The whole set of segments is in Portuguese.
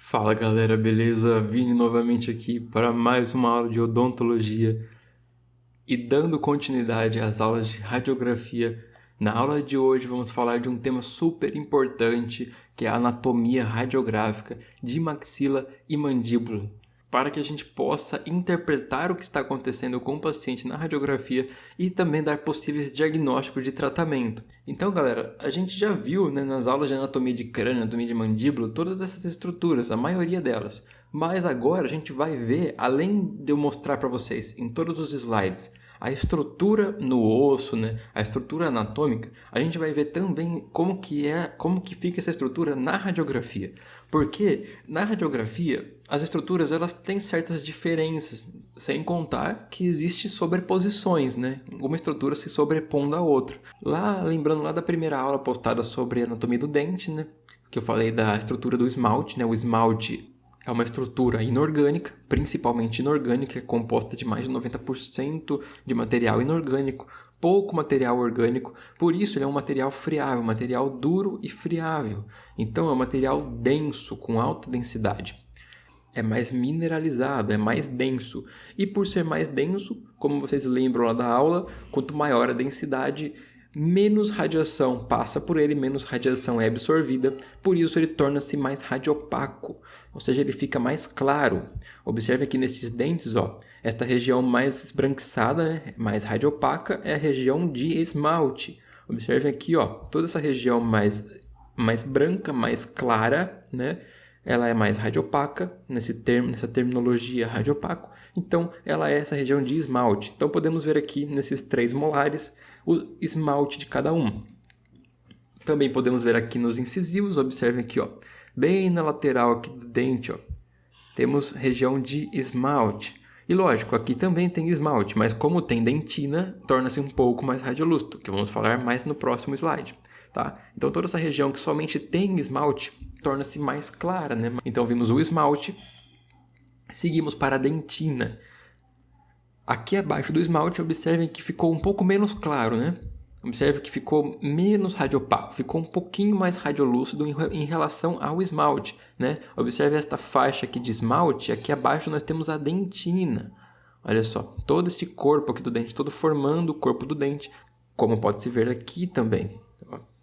Fala galera, beleza? Vini novamente aqui para mais uma aula de odontologia e dando continuidade às aulas de radiografia. Na aula de hoje vamos falar de um tema super importante que é a anatomia radiográfica de maxila e mandíbula, para que a gente possa interpretar o que está acontecendo com o paciente na radiografia e também dar possíveis diagnósticos de tratamento. Então, galera, a gente já viu, né, nas aulas de anatomia de crânio, anatomia de mandíbula, todas essas estruturas, a maioria delas. Mas agora a gente vai ver, além de eu mostrar para vocês em todos os slides, a estrutura no osso, né, a estrutura anatômica, a gente vai ver também como que fica essa estrutura na radiografia. Porque na radiografia as estruturas elas têm certas diferenças, sem contar que existe sobreposições, né? Uma estrutura se sobrepondo à outra. Lembrando lá da primeira aula postada sobre anatomia do dente, né? Que eu falei da estrutura do esmalte, né? O esmalte é uma estrutura inorgânica, principalmente inorgânica, composta de mais de 90% de material inorgânico, pouco material orgânico, por isso ele é um material friável, um material duro e friável. Então é um material denso, com alta densidade. É mais mineralizado, é mais denso. E por ser mais denso, como vocês lembram lá da aula, quanto maior a densidade, menos radiação passa por ele, menos radiação é absorvida, por isso ele torna-se mais radiopaco, ou seja, ele fica mais claro. Observe aqui nestes dentes, ó, esta região mais esbranquiçada, né, mais radiopaca, é a região de esmalte. Observe aqui, ó, toda essa região mais branca, mais clara, né? Ela é mais radiopaca, nessa terminologia radiopaco, então ela é essa região de esmalte. Então podemos ver aqui nesses 3 molares o esmalte de cada um. Também podemos ver aqui nos incisivos, observem aqui, ó, bem na lateral aqui do dente, ó, temos região de esmalte. E lógico, aqui também tem esmalte, mas como tem dentina, torna-se um pouco mais radiolúcido, que vamos falar mais no próximo slide. Tá? Então toda essa região que somente tem esmalte torna-se mais clara, né? Então vimos o esmalte, seguimos para a dentina. Aqui abaixo do esmalte, observem que ficou um pouco menos claro, né? Observe que ficou menos radiopaco, ficou um pouquinho mais radiolúcido em relação ao esmalte, né? Observe esta faixa aqui de esmalte, aqui abaixo nós temos a dentina. Olha só, todo este corpo aqui do dente, todo formando o corpo do dente, como pode se ver aqui também.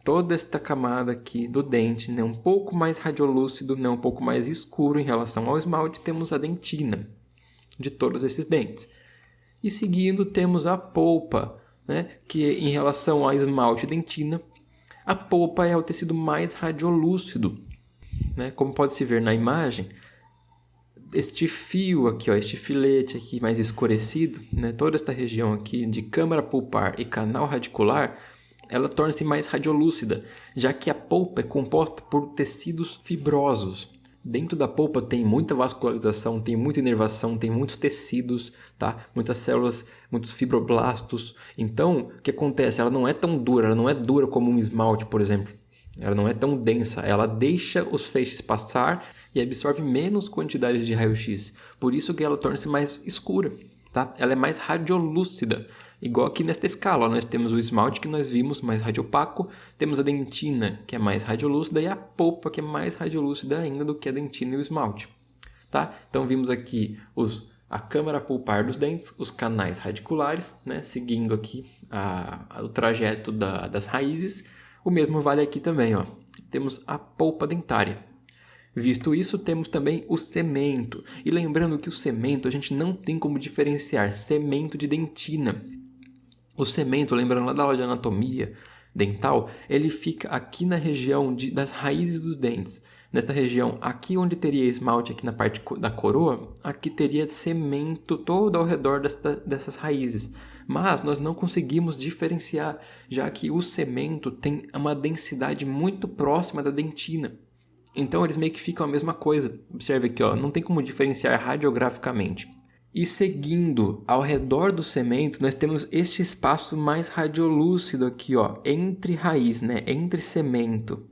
Toda esta camada aqui do dente, né, um pouco mais radiolúcido, né, um pouco mais escuro em relação ao esmalte, temos a dentina de todos esses dentes. E seguindo temos a polpa, né, que em relação ao esmalte e dentina, a polpa é o tecido mais radiolúcido, né, como pode se ver na imagem. Este fio aqui, ó, este filete aqui mais escurecido, né, toda esta região aqui de câmara pulpar e canal radicular, ela torna-se mais radiolúcida, já que a polpa é composta por tecidos fibrosos. Dentro da polpa tem muita vascularização, tem muita inervação, tem muitos tecidos, tá? Muitas células, muitos fibroblastos. Então, o que acontece? Ela não é tão dura, ela não é dura como um esmalte, por exemplo. Ela não é tão densa, ela deixa os feixes passar e absorve menos quantidades de raio-x. Por isso que ela torna-se mais escura, tá? Ela é mais radiolúcida. Igual aqui nesta escala, ó, nós temos o esmalte que nós vimos mais radiopaco, temos a dentina que é mais radiolúcida e a polpa que é mais radiolúcida ainda do que a dentina e o esmalte. Tá? Então vimos aqui a câmara pulpar dos dentes, os canais radiculares, né? Seguindo aqui o trajeto das raízes. O mesmo vale aqui também, ó. Temos a polpa dentária. Visto isso, temos também o cemento. E lembrando que o cemento a gente não tem como diferenciar cemento de dentina. O cemento, lembrando lá da aula de anatomia dental, ele fica aqui na região das raízes dos dentes. Nesta região, aqui onde teria esmalte, aqui na parte da coroa, aqui teria cemento todo ao redor dessas raízes. Mas nós não conseguimos diferenciar, já que o cemento tem uma densidade muito próxima da dentina. Então eles meio que ficam a mesma coisa. Observe aqui, ó, não tem como diferenciar radiograficamente. E seguindo ao redor do cemento, nós temos este espaço mais radiolúcido aqui, ó, entre raiz, né, entre cemento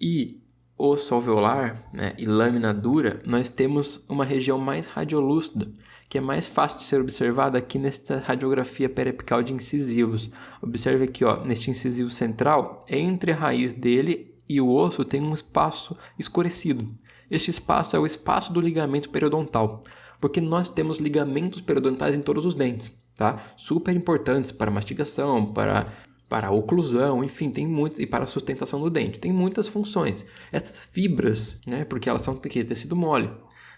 e osso alveolar, né, e lâmina dura, nós temos uma região mais radiolúcida, que é mais fácil de ser observada aqui nesta radiografia periapical de incisivos. Observe aqui, ó, neste incisivo central, entre a raiz dele e o osso tem um espaço escurecido. Este espaço é o espaço do ligamento periodontal, porque nós temos ligamentos periodontais em todos os dentes, tá? Super importantes para mastigação, para a oclusão, enfim, tem muitos, e para a sustentação do dente. Tem muitas funções. Essas fibras, né, porque elas são tecido mole,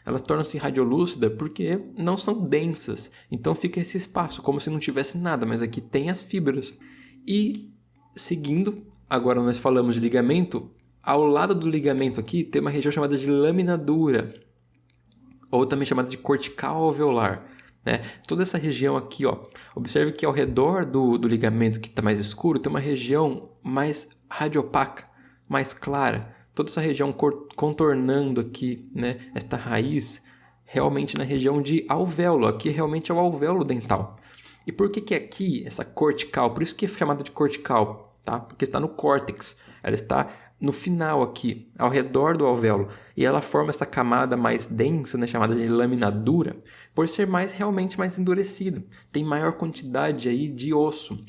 elas tornam-se radiolúcidas porque não são densas. Então fica esse espaço, como se não tivesse nada, mas aqui tem as fibras. E seguindo, agora nós falamos de ligamento, ao lado do ligamento aqui tem uma região chamada de lâmina dura, ou também chamada de cortical alveolar. Né? Toda essa região aqui, ó, observe que ao redor do ligamento que está mais escuro, tem uma região mais radiopaca, mais clara. Toda essa região contornando aqui, né, esta raiz, realmente na região de alvéolo. Aqui realmente é o alvéolo dental. E por que aqui, essa cortical, por isso que é chamada de cortical, tá? Porque está no córtex, ela está no final aqui, ao redor do alvéolo, e ela forma essa camada mais densa, né, chamada de lâmina dura, por ser realmente mais endurecida, tem maior quantidade aí de osso.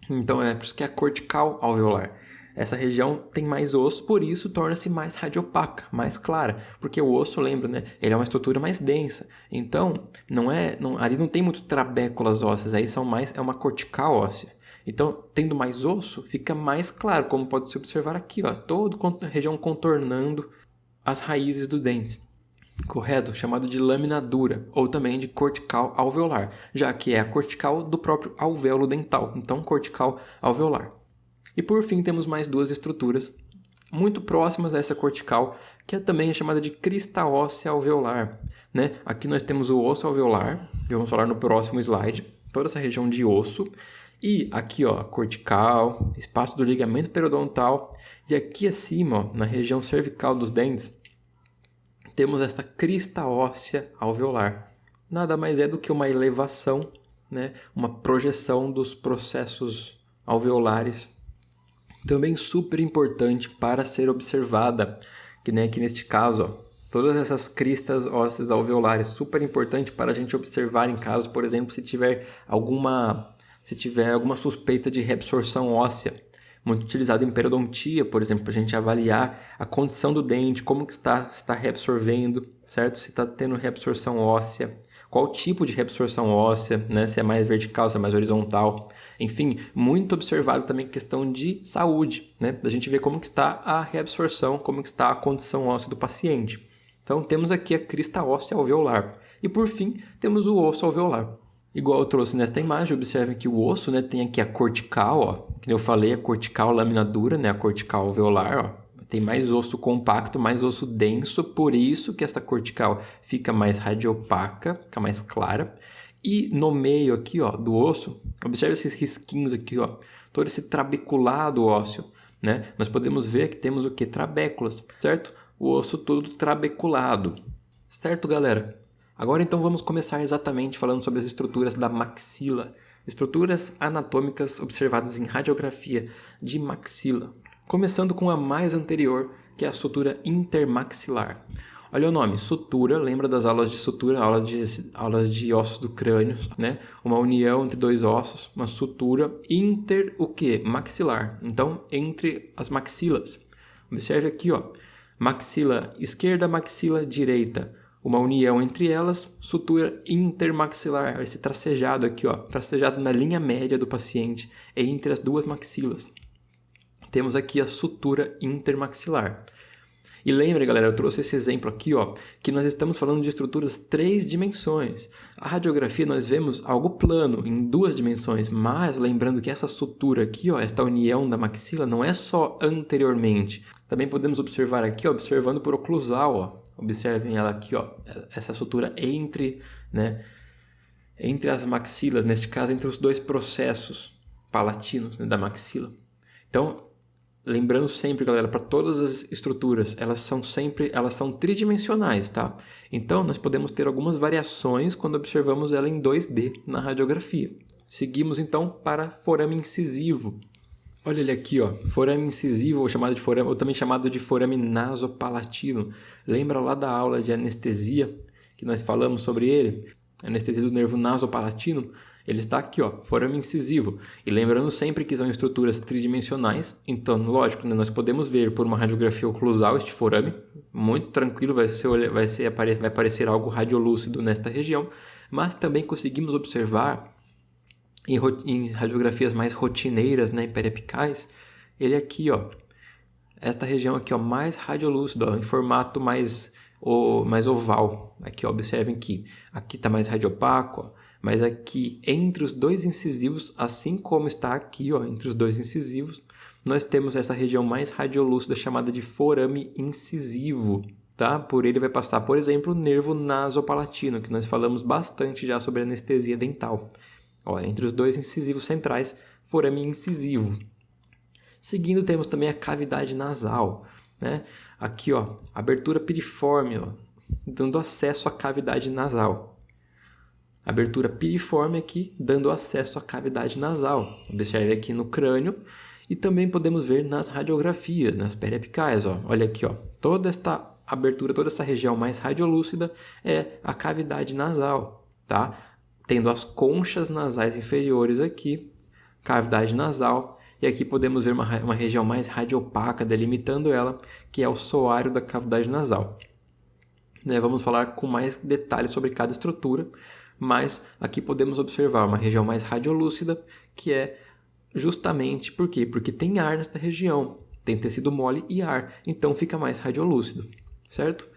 Então é por isso que é a cortical alveolar. Essa região tem mais osso, por isso torna-se mais radiopaca, mais clara, porque o osso, lembra, né? Ele é uma estrutura mais densa. Então, ali não tem muito trabéculas ósseas, aí é uma cortical óssea. Então, tendo mais osso, fica mais claro, como pode se observar aqui, ó, toda a região contornando as raízes do dente. Correto? Chamado de lâmina dura, ou também de cortical alveolar, já que é a cortical do próprio alvéolo dental, então cortical alveolar. E por fim temos mais duas estruturas muito próximas a essa cortical, que também é chamada de crista óssea alveolar. Né? Aqui nós temos o osso alveolar, que vamos falar no próximo slide, toda essa região de osso. E aqui, ó, cortical, espaço do ligamento periodontal. E aqui acima, ó, na região cervical dos dentes, temos esta crista óssea alveolar. Nada mais é do que uma elevação, né? Uma projeção dos processos alveolares. Também super importante para ser observada, que neste caso, ó, todas essas cristas ósseas alveolares, super importante para a gente observar em caso, por exemplo, se tiver alguma suspeita de reabsorção óssea, muito utilizado em periodontia, por exemplo, para a gente avaliar a condição do dente, como que está reabsorvendo, certo? Se está tendo reabsorção óssea, qual tipo de reabsorção óssea, né? Se é mais vertical, se é mais horizontal. Enfim, muito observado também questão de saúde, né? A gente vê como que está a reabsorção, como que está a condição óssea do paciente. Então, temos aqui a crista óssea alveolar. E, por fim, temos o osso alveolar. Igual eu trouxe nesta imagem, observem que o osso, né, tem aqui a cortical, ó, que eu falei, a cortical lâmina dura, né, a cortical alveolar, ó. Tem mais osso compacto, mais osso denso, por isso que esta cortical fica mais radiopaca, fica mais clara. E no meio aqui, ó, do osso, observe esses risquinhos aqui, ó, todo esse trabeculado ósseo, né? Nós podemos ver que temos o que? Trabéculas, certo? O osso todo trabeculado, certo, galera? Agora então vamos começar exatamente falando sobre as estruturas da maxila, estruturas anatômicas observadas em radiografia de maxila. Começando com a mais anterior, que é a sutura intermaxilar. Olha o nome, sutura, lembra das aulas de sutura, aulas de ossos do crânio, né? Uma união entre dois ossos, uma sutura o quê? Maxilar. Então, entre as maxilas. Observe aqui, ó, maxila esquerda, maxila direita. Uma união entre elas, sutura intermaxilar, esse tracejado aqui, ó, tracejado na linha média do paciente, entre as duas maxilas. Temos aqui a sutura intermaxilar. E lembra, galera, eu trouxe esse exemplo aqui, ó, que nós estamos falando de estruturas 3 dimensões. A radiografia nós vemos algo plano, em 2 dimensões, mas lembrando que essa sutura aqui, ó, esta união da maxila, não é só anteriormente. Também podemos observar aqui, ó, observando por oclusal, ó. Observem ela aqui, ó, essa sutura entre as maxilas, neste caso entre os dois processos palatinos, né, da maxila. Então, lembrando sempre, galera, para todas as estruturas, elas são tridimensionais, tá? Então, nós podemos ter algumas variações quando observamos ela em 2D na radiografia. Seguimos, então, para forame incisivo. Olha ele aqui, ó, forame incisivo, ou também chamado de forame nasopalatino. Lembra lá da aula de anestesia, que nós falamos sobre ele? Anestesia do nervo nasopalatino? Ele está aqui, ó, forame incisivo. E lembrando sempre que são estruturas tridimensionais, então, lógico, né, nós podemos ver por uma radiografia oclusal este forame, muito tranquilo, vai parecer algo radiolúcido nesta região, mas também conseguimos observar em radiografias mais rotineiras, né, periapicais, ele aqui, ó, esta região aqui, ó, mais radiolúcida, ó, em formato mais oval. Aqui, ó, observem que aqui está mais radiopaco, ó, mas aqui entre os dois incisivos, assim como está aqui, ó, entre os dois incisivos, nós temos essa região mais radiolúcida chamada de forame incisivo. Tá? Por ele vai passar, por exemplo, o nervo nasopalatino, que nós falamos bastante já sobre anestesia dental. Ó, entre os dois incisivos centrais, forame incisivo. Seguindo, temos também a cavidade nasal, né? Aqui, ó, abertura piriforme, ó, dando acesso à cavidade nasal. Abertura piriforme aqui, dando acesso à cavidade nasal. Observe aqui no crânio e também podemos ver nas radiografias, nas periapicais, ó. Olha aqui, ó, toda esta abertura, toda essa região mais radiolúcida é a cavidade nasal, tá? Tendo as conchas nasais inferiores aqui, cavidade nasal, e aqui podemos ver uma região mais radiopaca delimitando ela, que é o soário da cavidade nasal. Né, vamos falar com mais detalhes sobre cada estrutura, mas aqui podemos observar uma região mais radiolúcida, que é justamente por quê? Porque tem ar nesta região, tem tecido mole e ar, então fica mais radiolúcido, certo?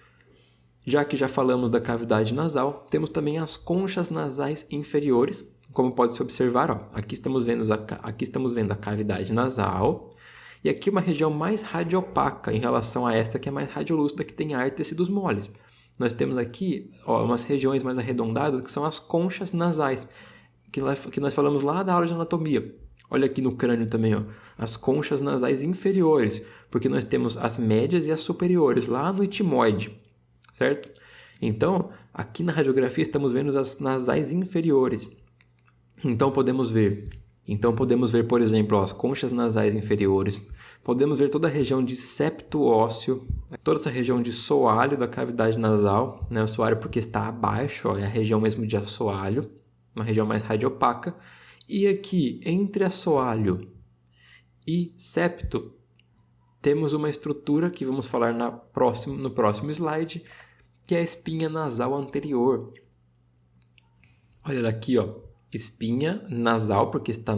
Já que já falamos da cavidade nasal, temos também as conchas nasais inferiores, como pode se observar, ó, aqui estamos vendo a cavidade nasal, e aqui uma região mais radiopaca em relação a esta que é mais radiolúcida, que tem ar e tecidos moles. Nós temos aqui, ó, umas regiões mais arredondadas, que são as conchas nasais, que nós falamos lá da aula de anatomia. Olha aqui no crânio também, ó, as conchas nasais inferiores, porque nós temos as médias e as superiores, lá no etimoide, certo? Então, aqui na radiografia estamos vendo as nasais inferiores. Então podemos ver, por exemplo, ó, as conchas nasais inferiores. Podemos ver toda a região de septo ósseo, toda essa região de soalho da cavidade nasal, né? O soalho porque está abaixo, ó, é a região mesmo de assoalho, uma região mais radiopaca. E aqui, entre assoalho e septo, temos uma estrutura que vamos falar no próximo slide, que é a espinha nasal anterior. Olha aqui, ó, espinha nasal, porque está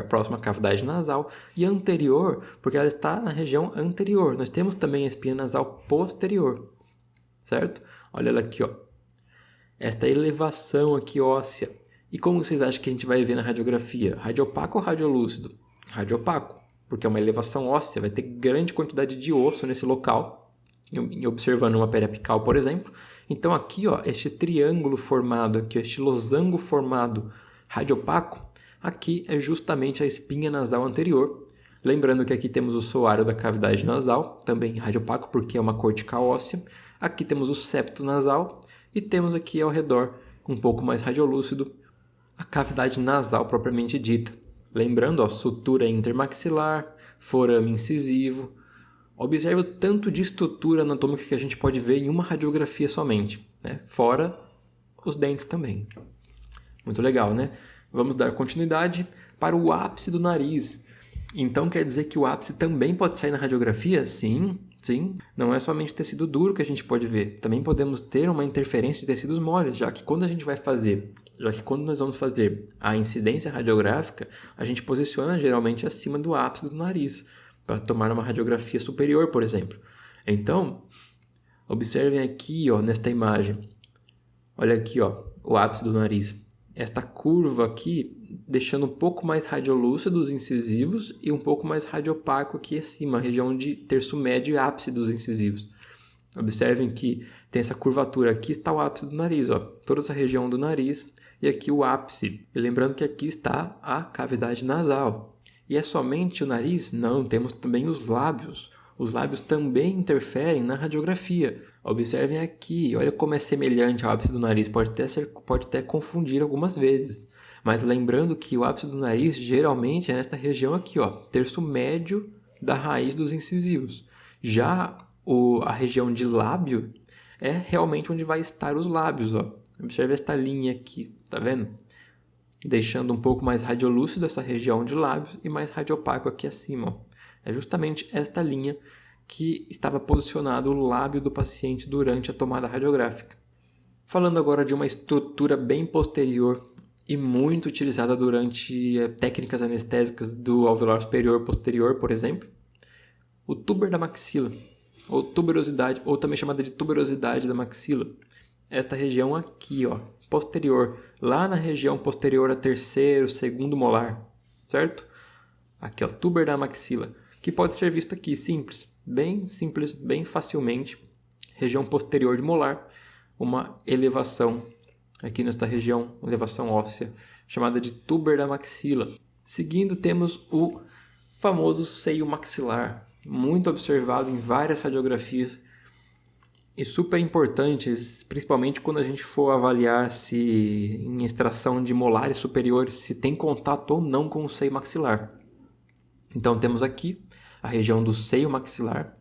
próxima à cavidade nasal, e anterior, porque ela está na região anterior. Nós temos também a espinha nasal posterior, certo? Olha ela aqui, ó, esta elevação aqui óssea. E como vocês acham que a gente vai ver na radiografia? Radiopaco ou radiolúcido? Radiopaco, porque é uma elevação óssea, vai ter grande quantidade de osso nesse local, observando uma periapical, por exemplo. Então aqui, ó, este triângulo formado aqui, este losango formado radiopaco, aqui é justamente a espinha nasal anterior. Lembrando que aqui temos o soário da cavidade nasal, também radiopaco, porque é uma cortical óssea. Aqui temos o septo nasal e temos aqui ao redor, um pouco mais radiolúcido, a cavidade nasal propriamente dita. Lembrando, ó, sutura intermaxilar, forame incisivo. Observe o tanto de estrutura anatômica que a gente pode ver em uma radiografia somente, né? Fora os dentes também. Muito legal, né? Vamos dar continuidade para o ápice do nariz. Então quer dizer que o ápice também pode sair na radiografia? Sim, sim. Não é somente tecido duro que a gente pode ver. Também podemos ter uma interferência de tecidos moles, já que quando nós vamos fazer a incidência radiográfica, a gente posiciona geralmente acima do ápice do nariz, para tomar uma radiografia superior, por exemplo. Então, observem aqui, ó, nesta imagem. Olha aqui, ó, o ápice do nariz. Esta curva aqui, deixando um pouco mais radiolúcido os incisivos e um pouco mais radiopaco aqui acima, a região de terço médio e ápice dos incisivos. Observem que tem essa curvatura. Aqui está o ápice do nariz, ó, toda essa região do nariz, e aqui o ápice. E lembrando que aqui está a cavidade nasal. E é somente o nariz? Não, temos também os lábios. Os lábios também interferem na radiografia. Observem aqui, olha como é semelhante ao ápice do nariz, pode até confundir algumas vezes. Mas lembrando que o ápice do nariz geralmente é nesta região aqui, ó, terço médio da raiz dos incisivos. Já a região de lábio é realmente onde vai estar os lábios, ó. Observe esta linha aqui, tá vendo? deixando um pouco mais radiolúcido essa região de lábios e mais radiopaco aqui acima. Ó. É justamente esta linha que estava posicionado o lábio do paciente durante a tomada radiográfica. Falando agora de uma estrutura bem posterior e muito utilizada durante técnicas anestésicas do alveolar superior posterior, por exemplo, o tuber da maxila, ou tuberosidade, ou também chamada de tuberosidade da maxila. Esta região aqui, ó, posterior, lá na região posterior a terceiro, segundo molar, certo? Aqui, ó, tuber da maxila, que pode ser visto aqui, simples, bem facilmente, região posterior de molar, uma elevação aqui nesta região, elevação óssea, chamada de tuber da maxila. Seguindo, temos o famoso seio maxilar, muito observado em várias radiografias e super importantes, principalmente quando a gente for avaliar se em extração de molares superiores se tem contato ou não com o seio maxilar. Então temos aqui a região do seio maxilar.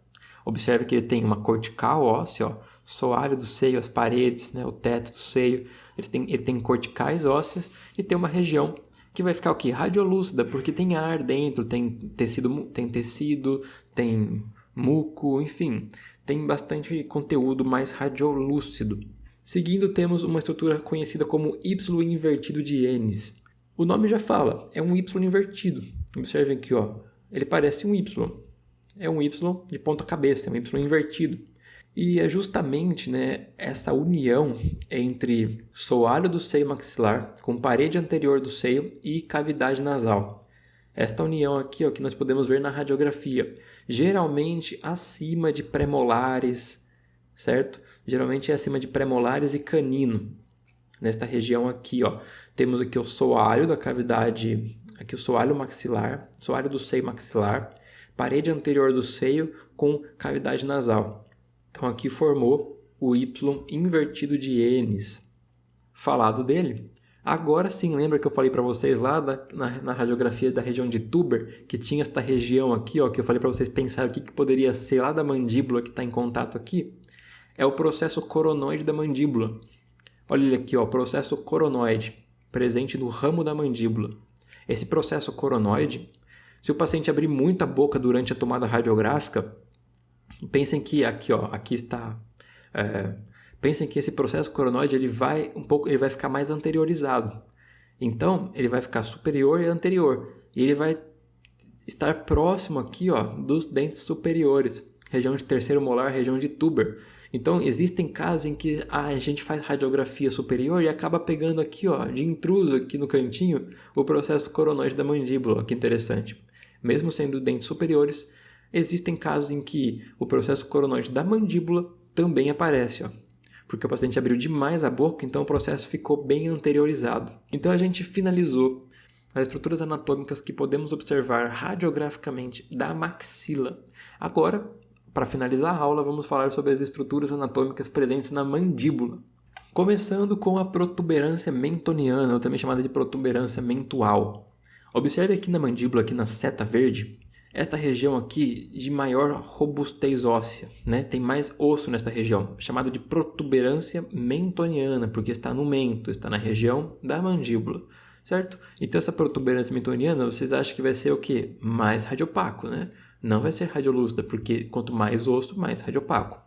Observe que ele tem uma cortical óssea, ó, soalho do seio, as paredes, né, o teto do seio. Ele tem corticais ósseas e tem uma região que vai ficar o quê? Radiolúcida, porque tem ar dentro, tem tecido, tem muco, enfim, tem bastante conteúdo mais radiolúcido. Seguindo, temos uma estrutura conhecida como Y invertido de Ehnes. O nome já fala, é um Y invertido. Observem aqui, ó, ele parece um Y. É um Y de ponta cabeça, é um Y invertido. E é justamente, né, essa união entre soalho do seio maxilar com parede anterior do seio e cavidade nasal. Esta união aqui, ó, que nós podemos ver na radiografia, geralmente acima de premolares, certo? Geralmente é acima de premolares e canino. Nesta região aqui, ó, temos aqui o soalho da cavidade, aqui o soalho maxilar, soalho do seio maxilar, parede anterior do seio com cavidade nasal. Então aqui formou o Y invertido de Ehnes. Falado dele. Agora sim, lembra que eu falei para vocês lá na radiografia da região de Tuber, que tinha esta região aqui, ó, que eu falei para vocês pensarem o que poderia ser lá da mandíbula que está em contato aqui? É o processo coronoide da mandíbula. Olha ele aqui, ó, processo coronoide, presente no ramo da mandíbula. Esse processo coronoide, se o paciente abrir muito a boca durante a tomada radiográfica, pensem que aqui, ó, aqui está. Pensem que esse processo coronoide ele vai ficar mais anteriorizado. Então, ele vai ficar superior e anterior. E ele vai estar próximo aqui, ó, dos dentes superiores, região de terceiro molar, região de tuber. Então, existem casos em que a gente faz radiografia superior e acaba pegando aqui, ó, de intruso aqui no cantinho, o processo coronoide da mandíbula. Que interessante. Mesmo sendo dentes superiores, existem casos em que o processo coronoide da mandíbula também aparece, ó, porque o paciente abriu demais a boca, então o processo ficou bem anteriorizado. Então a gente finalizou as estruturas anatômicas que podemos observar radiograficamente da maxila. Agora, para finalizar a aula, vamos falar sobre as estruturas anatômicas presentes na mandíbula. Começando com a protuberância mentoniana, ou também chamada de protuberância mentual. Observe aqui na mandíbula, aqui na seta verde, esta região aqui de maior robustez óssea, né? Tem mais osso nesta região, chamada de protuberância mentoniana, porque está no mento, está na região da mandíbula, certo? Então essa protuberância mentoniana, vocês acham que vai ser o quê? Mais radiopaco, né? Não vai ser radiolúcida, porque quanto mais osso, mais radiopaco.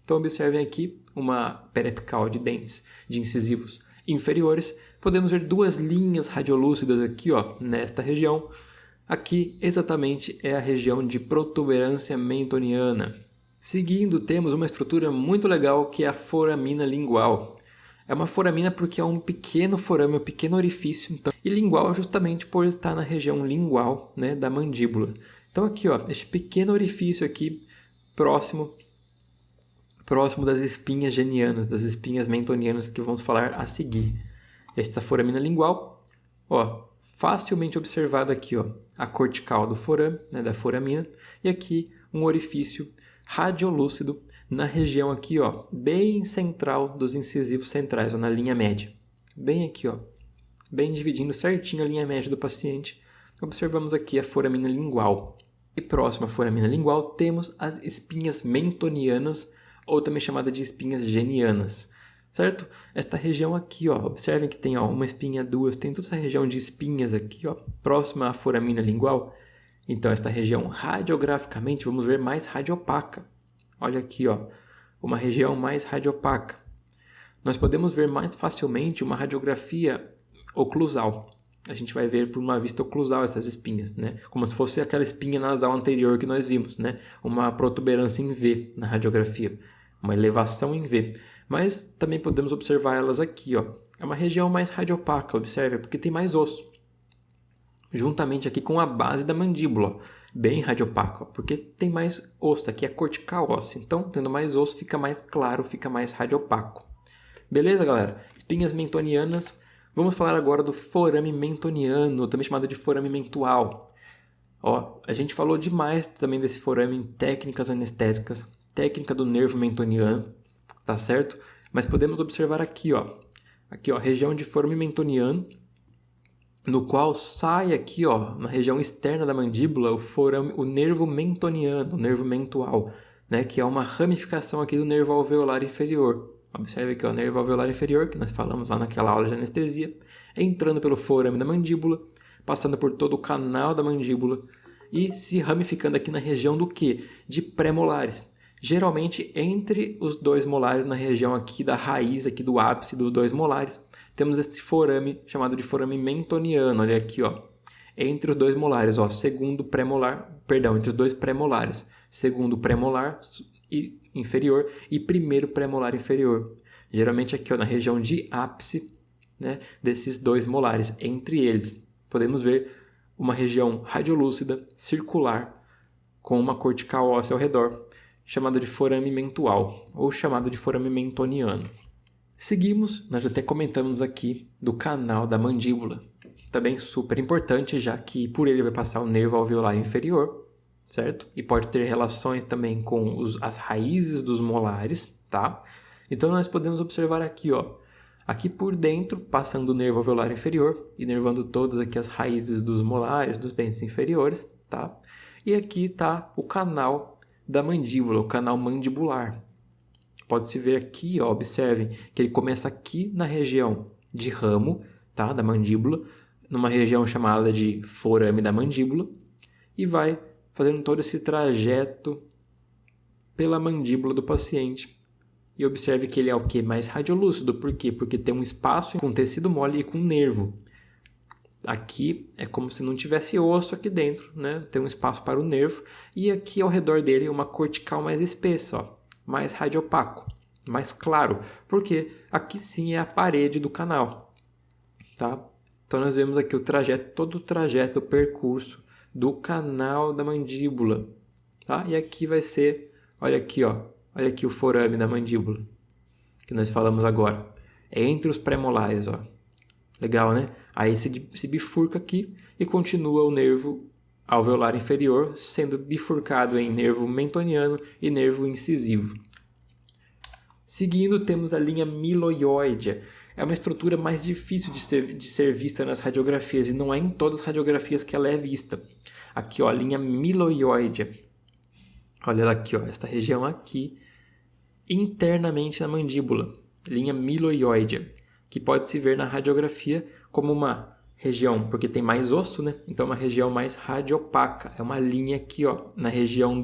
Então observem aqui uma periapical de dentes de incisivos inferiores. Podemos ver duas linhas radiolúcidas aqui, ó, nesta região. Aqui, exatamente, é a região de protuberância mentoniana. Seguindo, temos uma estrutura muito legal que é a foramina lingual. É uma foramina porque é um pequeno forame, um pequeno orifício. Então, e lingual justamente por estar na região lingual, né, da mandíbula. Então aqui, ó, este pequeno orifício aqui, próximo das espinhas genianas, das espinhas mentonianas que vamos falar a seguir. Esta foramina lingual, ó, facilmente observada aqui, ó, a cortical do forame, né, da foramina, e aqui um orifício radiolúcido na região aqui, ó, bem central dos incisivos centrais, ó, na linha média. Bem aqui, ó, bem dividindo certinho a linha média do paciente. Observamos aqui a foramina lingual. E próximo à foramina lingual temos as espinhas mentonianas, ou também chamada de espinhas genianas. certo? Esta região aqui, ó, observem que tem ó, uma espinha, duas, tem toda essa região de espinhas aqui, ó, próxima à foramina lingual. Então, esta região radiograficamente, vamos ver mais radiopaca. Olha aqui, ó, uma região mais radiopaca. Nós podemos ver mais facilmente uma radiografia oclusal. A gente vai ver por uma vista oclusal essas espinhas, né? Como se fosse aquela espinha nasal anterior que nós vimos, né? Uma protuberância em V na radiografia, uma elevação em V. Mas também podemos observar elas aqui, ó. É uma região mais radiopaca, observe, porque tem mais osso. Juntamente aqui com a base da mandíbula, ó, bem radiopaca, porque tem mais osso, aqui é cortical óssea. Então, tendo mais osso, fica mais claro, fica mais radiopaco. Beleza, galera? Espinhas mentonianas. Vamos falar agora do forame mentoniano, também chamado de forame mentual. Ó, a gente falou demais também desse forame em técnicas anestésicas, técnica do nervo mentoniano, tá certo? Mas podemos observar aqui, ó, região de forame mentoniano, no qual sai aqui, ó, na região externa da mandíbula, o nervo mentoniano, o nervo mentual, né, que é uma ramificação aqui do nervo alveolar inferior. Observe aqui, ó, o nervo alveolar inferior, que nós falamos lá naquela aula de anestesia, entrando pelo forame da mandíbula, passando por todo o canal da mandíbula e se ramificando aqui na região do quê? De pré-molares. Geralmente entre os dois molares, na região aqui da raiz, aqui do ápice dos dois molares, temos esse forame chamado de forame mentoniano. Olha aqui, ó, entre os dois molares, ó, segundo pré-molar, perdão, entre os dois pré-molares, segundo pré-molar inferior e primeiro pré-molar inferior. Geralmente aqui, ó, na região de ápice, né, desses dois molares, entre eles, podemos ver uma região radiolúcida, circular, com uma cortical óssea ao redor, chamada de forame mentual, ou chamado de forame mentoniano. Seguimos, nós até comentamos aqui do canal da mandíbula, também super importante, já que por ele vai passar o nervo alveolar inferior, certo? E pode ter relações também com as raízes dos molares, tá? Então nós podemos observar aqui, ó, aqui por dentro, passando o nervo alveolar inferior, inervando todas aqui as raízes dos molares, dos dentes inferiores, tá? E aqui está o canal da mandíbula, o canal mandibular. Pode-se ver aqui, ó, observem, que ele começa aqui na região de ramo, tá, da mandíbula, numa região chamada de forame da mandíbula, e vai fazendo todo esse trajeto pela mandíbula do paciente. E observe que ele é o que? Mais radiolúcido. Por quê? Porque tem um espaço com tecido mole e com nervo. Aqui é como se não tivesse osso aqui dentro, né? Tem um espaço para o nervo. E aqui ao redor dele uma cortical mais espessa, ó, mais radiopaco, mais claro. Porque aqui sim é a parede do canal, tá? Então nós vemos aqui o trajeto, todo o trajeto, o percurso do canal da mandíbula, tá? E aqui vai ser, olha aqui, ó, olha aqui o forame da mandíbula, que nós falamos agora. É entre os pré-molares, ó. Legal, né? Aí se bifurca aqui e continua o nervo alveolar inferior, sendo bifurcado em nervo mentoniano e nervo incisivo. Seguindo, temos a linha miloioide. É uma estrutura mais difícil de ser vista nas radiografias e não é em todas as radiografias que ela é vista. Aqui, ó, a linha miloioide. Olha ela aqui, ó, esta região aqui, internamente na mandíbula. Linha miloioide, que pode se ver na radiografia como uma região, porque tem mais osso, né? Então, uma região mais radiopaca. É uma linha aqui, ó, na região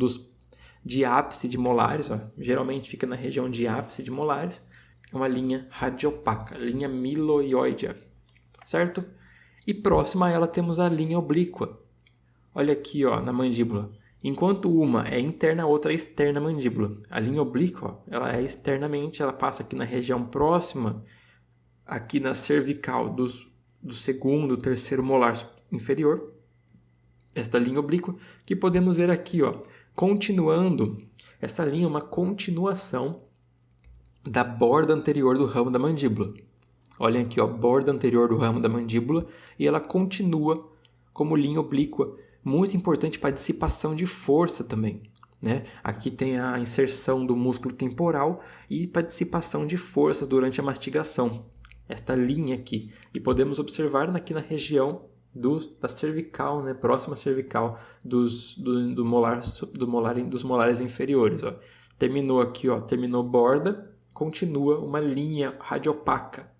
de ápice de molares, ó. Geralmente fica na região de ápice de molares. É uma linha radiopaca, linha miloioide, certo? E próxima a ela temos a linha oblíqua. Olha aqui, ó, na mandíbula. Enquanto uma é interna, a outra é externa à mandíbula. A linha oblíqua, ó, ela é externamente, ela passa aqui na região próxima, aqui na cervical do segundo, terceiro molar inferior. Esta linha oblíqua, que podemos ver aqui, ó, continuando. Esta linha é uma continuação da borda anterior do ramo da mandíbula. Olhem aqui, ó, borda anterior do ramo da mandíbula, e ela continua como linha oblíqua, muito importante para a dissipação de força também, né? Aqui tem a inserção do músculo temporal e para dissipação de força durante a mastigação. Esta linha aqui. E podemos observar aqui na região da cervical, né? Próxima cervical dos molares inferiores. Ó. Terminou aqui, ó, terminou borda, continua uma linha radiopaca,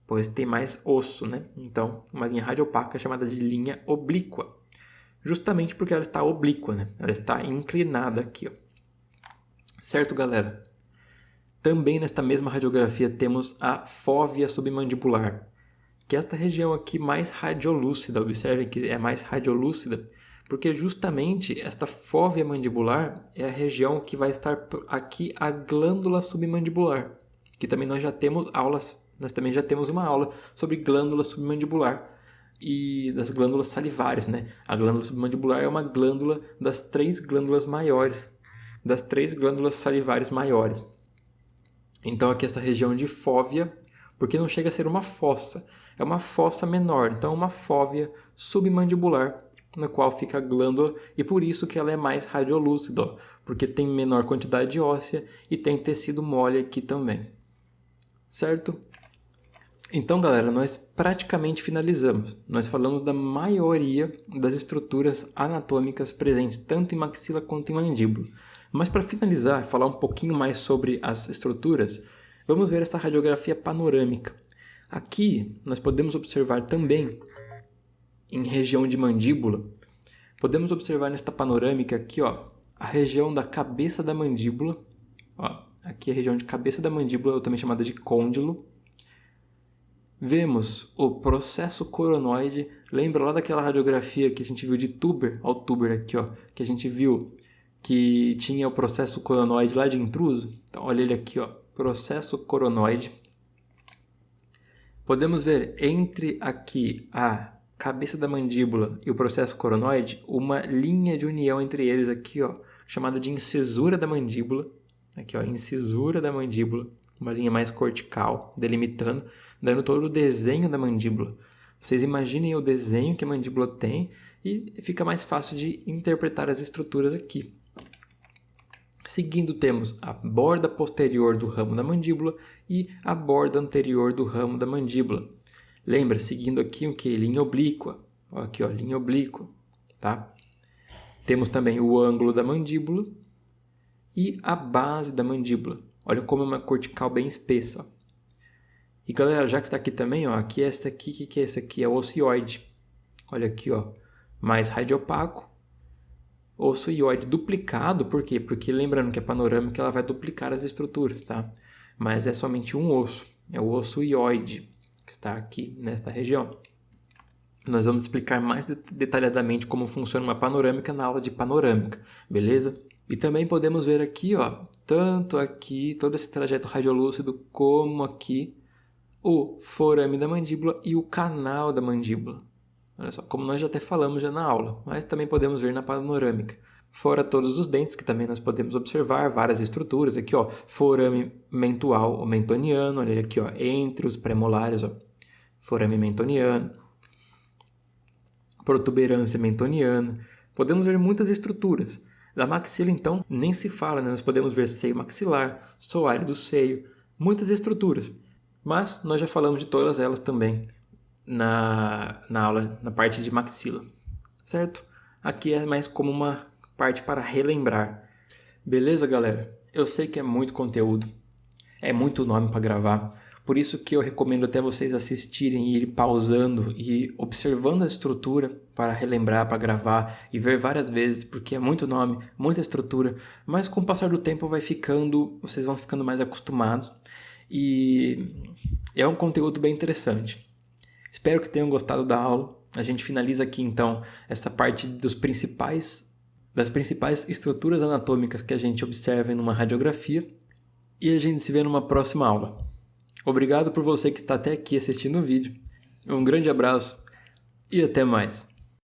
pois tem mais osso, né? Então, uma linha radiopaca é chamada de linha oblíqua, justamente porque ela está oblíqua, né? Ela está inclinada aqui, ó. Certo, galera? Também nesta mesma radiografia temos a fóvea submandibular, que é esta região aqui mais radiolúcida. Observem que é mais radiolúcida, porque justamente esta fóvea mandibular é a região que vai estar aqui a glândula submandibular, que também nós também já temos uma aula sobre glândula submandibular e das glândulas salivares, né? A glândula submandibular é uma glândula das 3 glândulas maiores, das 3 glândulas salivares maiores. Então aqui essa região de fóvea, porque não chega a ser uma fossa, é uma fossa menor, então uma fóvea submandibular, na qual fica a glândula, e por isso que ela é mais radiolúcida, ó, porque tem menor quantidade óssea e tem tecido mole aqui também. Certo? Então, galera, nós praticamente finalizamos. Nós falamos da maioria das estruturas anatômicas presentes, tanto em maxila quanto em mandíbula. Mas para finalizar, falar um pouquinho mais sobre as estruturas, vamos ver esta radiografia panorâmica. Aqui nós podemos observar também, em região de mandíbula, podemos observar nesta panorâmica aqui, ó, a região da cabeça da mandíbula. Ó, aqui a região de cabeça da mandíbula, também chamada de côndilo. Vemos o processo coronoide. Lembra lá daquela radiografia que a gente viu de tuber ao tuber aqui, ó, que a gente viu que tinha o processo coronoide lá de intruso? Então, olha ele aqui, ó, processo coronoide. Podemos ver entre aqui a cabeça da mandíbula e o processo coronoide uma linha de união entre eles aqui, ó, chamada de incisura da mandíbula. Aqui, ó, incisura da mandíbula, uma linha mais cortical, delimitando, dando todo o desenho da mandíbula. Vocês imaginem o desenho que a mandíbula tem e fica mais fácil de interpretar as estruturas aqui. Seguindo, temos a borda posterior do ramo da mandíbula e a borda anterior do ramo da mandíbula. Lembra, seguindo aqui o que? Linha oblíqua. Ó, aqui, ó, linha oblíqua, tá? Temos também o ângulo da mandíbula e a base da mandíbula. Olha como é uma cortical bem espessa. E galera, já que está aqui também, ó, aqui é essa aqui, que é esse aqui? É o ocioide. Olha aqui, ó, mais radiopaco. Ocioide duplicado, por quê? Porque lembrando que a panorâmica ela vai duplicar as estruturas, tá? Mas é somente um osso, é o osso ioide, que está aqui nesta região. Nós vamos explicar mais detalhadamente como funciona uma panorâmica na aula de panorâmica, beleza? E também podemos ver aqui, ó, tanto aqui, todo esse trajeto radiolúcido, como aqui, o forame da mandíbula e o canal da mandíbula. Olha só, como nós já até falamos já na aula, mas também podemos ver na panorâmica. Fora todos os dentes, que também nós podemos observar várias estruturas. Aqui, ó, forame mentual ou mentoniano, olha aqui, ó, entre os premolares, ó, forame mentoniano, protuberância mentoniana. Podemos ver muitas estruturas. Da maxila, então, nem se fala, né? Nós podemos ver seio maxilar, soalho do seio, muitas estruturas. Mas nós já falamos de todas elas também na aula, na parte de maxila, certo? Aqui é mais como uma parte para relembrar. Beleza, galera? Eu sei que é muito conteúdo, é muito nome para gravar, por isso que eu recomendo até vocês assistirem e ir pausando e observando a estrutura para relembrar, para gravar e ver várias vezes, porque é muito nome, muita estrutura, mas com o passar do tempo vocês vão ficando mais acostumados e é um conteúdo bem interessante. Espero que tenham gostado da aula. A gente finaliza aqui então essa parte das principais estruturas anatômicas que a gente observa em uma radiografia e a gente se vê numa próxima aula. Obrigado por você que está até aqui assistindo o vídeo. Um grande abraço e até mais.